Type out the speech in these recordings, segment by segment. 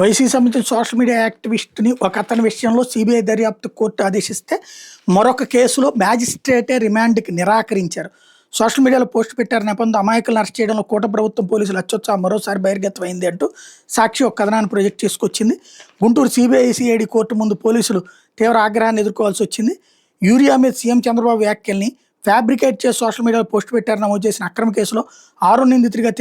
YCP సంబంధించిన social media యాక్టివిస్ట్ని ఒక అతని విషయంలో సిబిఐ దర్యాప్తు కోర్టు ఆదేశిస్తే మరొక కేసులో మ్యాజిస్ట్రేటే రిమాండ్కి నిరాకరించారు. సోషల్ మీడియాలో పోస్ట్ పెట్టారు నెపంతో అమాయకులను అరెస్ట్ చేయడంలో కూటమి ప్రభుత్వం పోలీసులు అత్యుత్సాహం మరోసారి బహిర్గతమైంది అంటూ సాక్షి ఒక కథనాన్ని ప్రొజెక్ట్ చేసుకొచ్చింది. గుంటూరు సిబిఐ సిఐడి కోర్టు ముందు పోలీసులు తీవ్ర ఆగ్రహాన్ని ఎదుర్కోవాల్సి వచ్చింది. యూరియా మీద సీఎం చంద్రబాబు వ్యాఖ్యల్ని ఫ్యాబ్రికేట్ చేసి సోషల్ మీడియాలో పోస్ట్ పెట్టారని నమోదు చేసిన అక్రమ కేసులో 6 నిందితుడిగా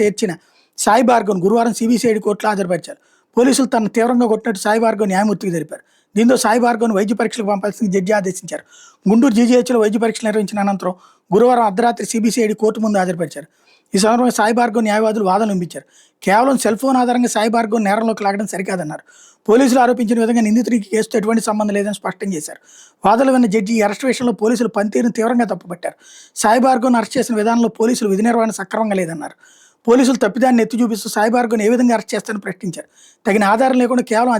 తేర్చిన సాయి భార్గవ్ను గురువారం సిబిసిఐడి కోర్టులో హాజరుపరిచారు. పోలీసులు తనను తీవ్రంగా కొట్టినట్టు సాయి భార్గవ్ న్యాయమూర్తికి తెలిపారు. దీంతో సాయి భార్గవ్ను వైద్య పరీక్షలకు పంపాల్సిన జడ్జి ఆదేశించారు. గుంటూరు జీజీహెచ్లో వైద్య పరీక్షలు నిర్వహించిన అనంతరం గురువారం అర్ధరాత్రి సిబిసిఐడి కోర్టు ముందు హాజరుపరిచారు. ఈ సందర్భంగా సాయి భార్గవ్ న్యాయవాదులు వాదనలు వినిపించారు. కేవలం సెల్ ఫోన్ ఆధారంగా సాయి భార్గవ్ నేరంలోకి లాగడం సరికాదన్నారు. పోలీసులు ఆరోపించిన విధంగా నిందితుడికి కేసుతో ఎటువంటి సంబంధం లేదని స్పష్టం చేశారు. వాదనలు విన్న జడ్జి ఈ అరెస్ట్ విషయంలో పోలీసులు పనితీరును తీవ్రంగా తప్పుపట్టారు. సాయి భార్గవ్ను అరెస్ట్ చేసిన విధానంలో పోలీసులు విధి నిర్వహణ సక్రమంగా లేదన్నారు. పోలీసులు తప్పిదాన్ని ఎత్తి చూపిస్తూ సాయి భార్గవ్ను ఏ విధంగా అరెస్ట్ చేస్తారని ప్రశ్నించారు. తగిన ఆధారం లేకుండా కేవలం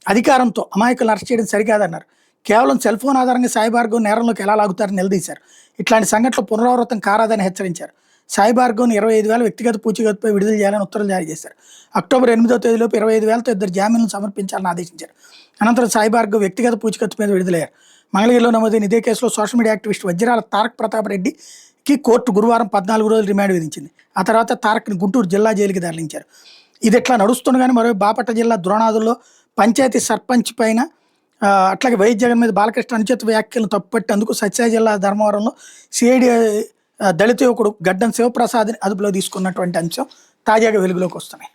అధికారంతో అమాయకులను అరెస్ట్ చేయడం సరికాదన్నారు. కేవలం సెల్ ఫోన్ ఆధారంగా సాయి భార్గవ్ నేరంలోకి ఎలా లాగుతారని నిలదీశారు. ఇట్లాంటి సంఘటనలు పునరావృతం కారాదని హెచ్చరించారు. సాయి భార్గవ్ను 25,000 వ్యక్తిగత పూచీకత్తుపై విడుదల చేయాలని ఉత్తర్వులు జారీ చేశారు. అక్టోబర్ 8వ తేదీలోపు 25,000తో 2 జామీన్లను సమర్పించాలని ఆదేశించారు. అనంతరం సాయి భార్గవ్ వ్యక్తిగత పూచీకత్తు మీద విడుదలయ్యారు. మంగళగిరిలో నమోదైన ఇదే కేసులో సోషల్ మీడియా యాక్టివిస్ట్ వజ్రాల తారక ప్రతాప్ రెడ్డికి కోర్టు గురువారం 14 రోజులు రిమాండ్ విధించింది. ఆ తర్వాత తారక్ని గుంటూరు జిల్లా జైలుకి తరలించారు. ఇది ఇట్లా నడుస్తుండగానే మరో బాపట్ల జిల్లా ద్రోణాదుల్లో పంచాయతీ సర్పంచ్ పైన అట్లాగే వైఎస్ జగన్ మీద బాలకృష్ణ అనుచిత వ్యాఖ్యలను తప్పుపట్టేందుకు సత్యసాయి జిల్లా ధర్మవరంలో సిఐడి దళిత యువకుడు గడ్డం శివప్రసాద్ని అదుపులో తీసుకున్నటువంటి అంశం తాజాగా వెలుగులోకి వస్తున్నాయి.